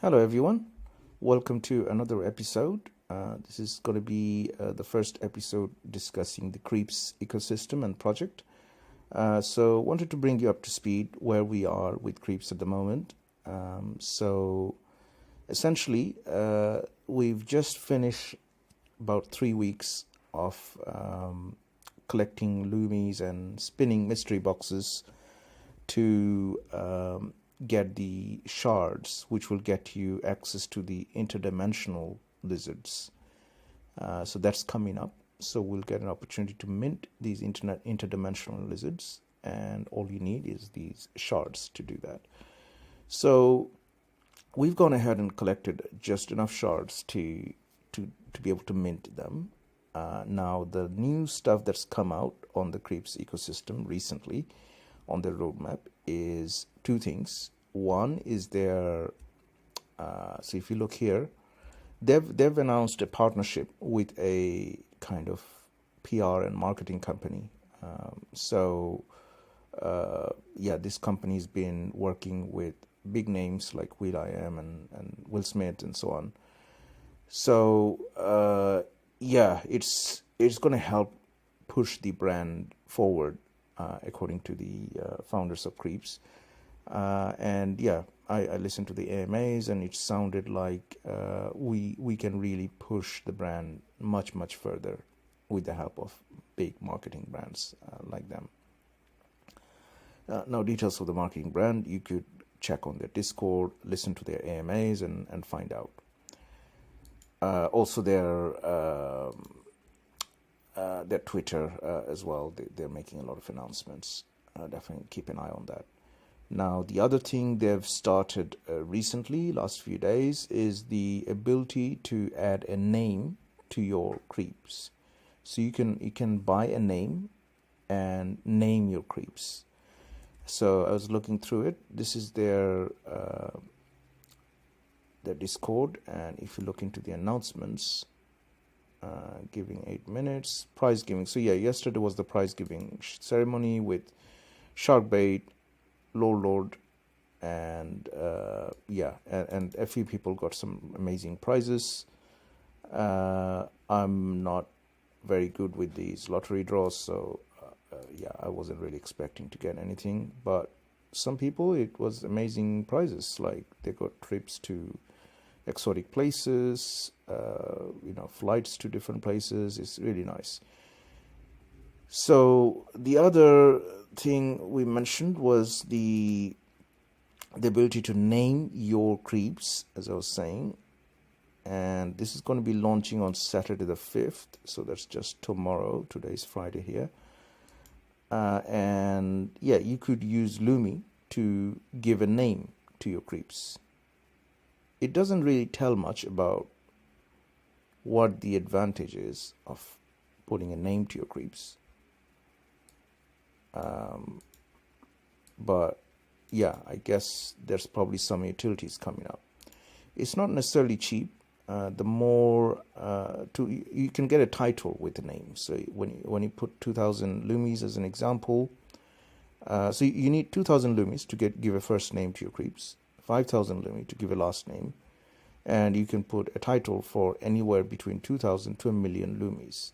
Hello, everyone. Welcome to another episode. This is going to be the first episode discussing the Creepz ecosystem and project. Wanted to bring you up to speed where we are with Creepz at the moment. Essentially, we've just finished about 3 weeks of collecting loomies and spinning mystery boxes to get the shards, which will get you access to the interdimensional lizards. So that's coming up. So we'll get an opportunity to mint these interdimensional lizards, and all you need is these shards to do that. So we've gone ahead and collected just enough shards to be able to mint them. Now, the new stuff that's come out on the Creepz ecosystem recently on their roadmap is two things. One is their so if you look here, they've announced a partnership with a kind of PR and marketing company. This company's been working with big names like will.i.am and Will Smith and so on. So it's going to help push the brand forward, according to the founders of Creepz. I listened to the AMAs, and it sounded like we can really push the brand much further with the help of big marketing brands like them. Now, details of the marketing brand, you could check on their Discord, listen to their AMAs, and find out. Also, their Twitter as well. They're making a lot of announcements. Definitely keep an eye on that. Now, the other thing they've started recently, last few days, is the ability to add a name to your creeps. So you can buy a name and name your creeps. So I was looking through it. This is their Discord, and if you look into the announcements, giving 8 minutes, prize giving. So yesterday was the prize giving ceremony with Sharkbait, Lord, and and a few people got some amazing prizes. I'm not very good with these lottery draws, so I wasn't really expecting to get anything. But some people, it was amazing prizes. Like they got trips to exotic places, flights to different places. It's really nice. So the other thing we mentioned was the ability to name your creeps, as I was saying. And this is going to be launching on Saturday the 5th. So that's just tomorrow. Today is Friday here. You could use Lumi to give a name to your creeps. It doesn't really tell much about what the advantage is of putting a name to your creeps. I guess there's probably some utilities coming up. It's not necessarily cheap. You can get a title with the name. So when you put 2,000 loomies as an example, so you need 2,000 loomies to give a first name to your creeps, 5,000 loomies to give a last name, and you can put a title for anywhere between 2,000 to 1,000,000 loomies.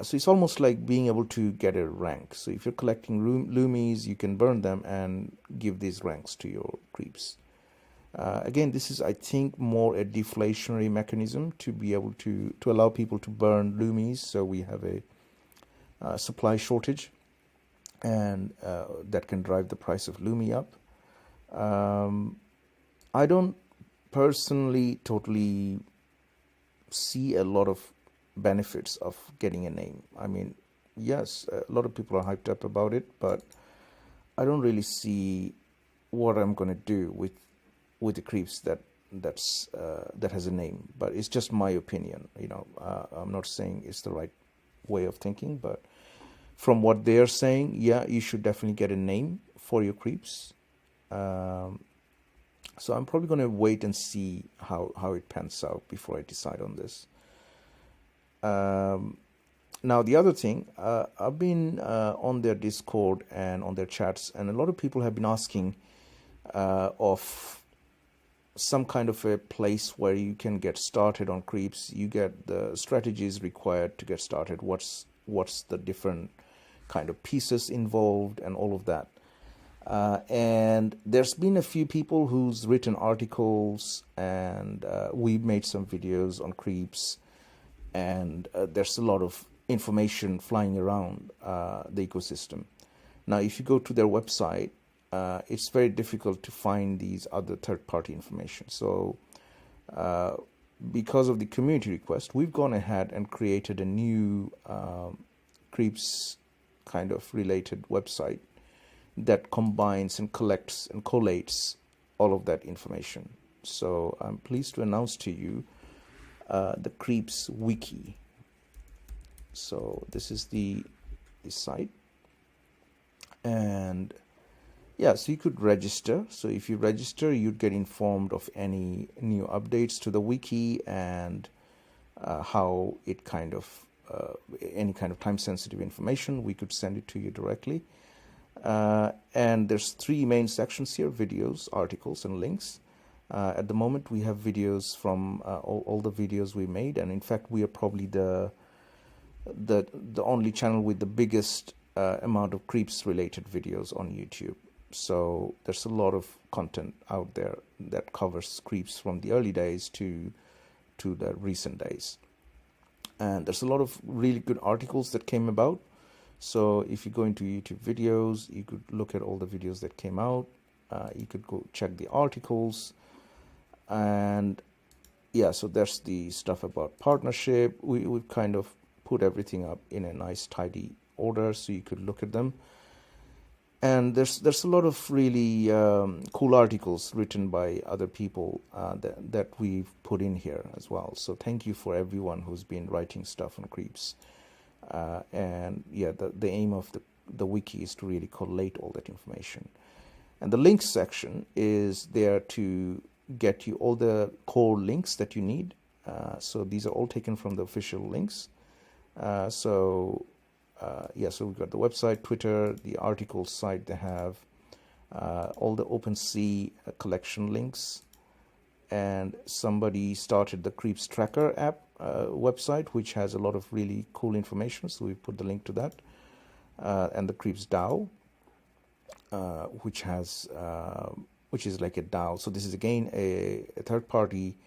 So it's almost like being able to get a rank. So if you're collecting loomies, you can burn them and give these ranks to your creeps. Again, this is, I think, more a deflationary mechanism to be able to allow people to burn loomies. So we have a supply shortage, and that can drive the price of loomie up. I don't personally totally see a lot of benefits of getting a name. I mean, yes, a lot of people are hyped up about it, but I don't really see what I'm going to do with the creeps that has a name. But it's just my opinion. I'm not saying it's the right way of thinking, but from what they're saying, you should definitely get a name for your creeps. So I'm probably going to wait and see how it pans out before I decide on this. Now, the other thing, I've been on their Discord and on their chats, and a lot of people have been asking of some kind of a place where you can get started on Creepz. You get the strategies required to get started. What's the different kind of pieces involved and all of that. And there's been a few people who's written articles, and we made some videos on Creepz, and there's a lot of information flying around the ecosystem. Now, if you go to their website, it's very difficult to find these other third-party information. So because of the community request, we've gone ahead and created a new Creepz kind of related website that combines and collects and collates all of that information. So I'm pleased to announce to you the Creepz.wiki. So this is the site, and yeah, so you could register. So if you register, you'd get informed of any new updates to the wiki, and how it kind of any kind of time-sensitive information, we could send it to you directly. And there's three main sections here: videos, articles, and links. At the moment, we have videos from all the videos we made, and in fact, we are probably the only channel with the biggest amount of Creepz-related videos on YouTube. So there's a lot of content out there that covers Creepz from the early days to the recent days. And there's a lot of really good articles that came about. So if you go into YouTube videos, you could look at all the videos that came out. You could go check the articles. And yeah, so there's the stuff about partnership. We've kind of put everything up in a nice, tidy order so you could look at them. And there's a lot of really cool articles written by other people that we've put in here as well. So thank you for everyone who's been writing stuff on Creepz. And yeah, the aim of the wiki is to really collate all that information. And the links section is there to get you all the core links that you need. So these are all taken from the official links. Yeah, so we've got the website, Twitter, the article site. They have all the OpenSea collection links, and somebody started the Creepz Tracker app website, which has a lot of really cool information. So we put the link to that, and the Creepz DAO, which is like a DAO. So this is again a third-party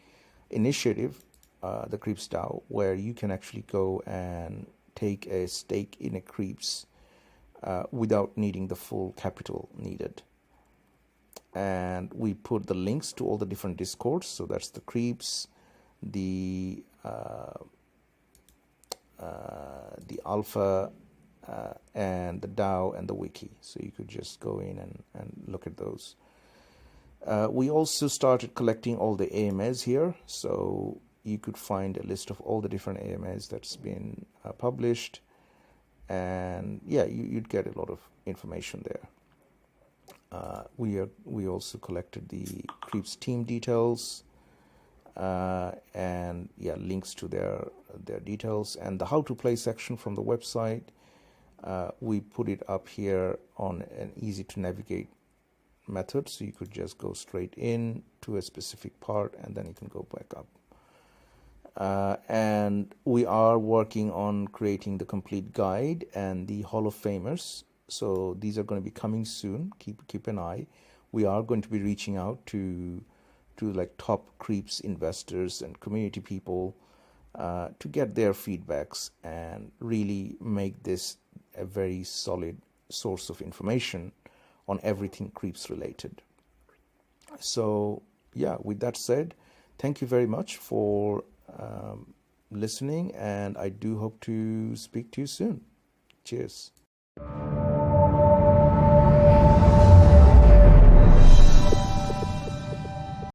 initiative, the Creepz DAO, where you can actually go and take a stake in a Creepz without needing the full capital needed. And we put the links to all the different discords. So that's the Creepz, the alpha, and the DAO, and the wiki. So you could just go in and look at those. We also started collecting all the AMAs here. So you could find a list of all the different AMAs that's been published, and yeah, you'd get a lot of information there. We also collected the Creepz team details, and yeah, links to their details, and the how to play section from the website. We put it up here on an easy to navigate method, so you could just go straight in to a specific part and then you can go back up. And we are working on creating the complete guide and the Hall of Famers. So these are going to be coming soon. Keep an eye. We are going to be reaching out to like top Creepz investors and community people to get their feedbacks and really make this a very solid source of information on everything Creepz related. So yeah, with that said, thank you very much for listening, and I do hope to speak to you soon. Cheers.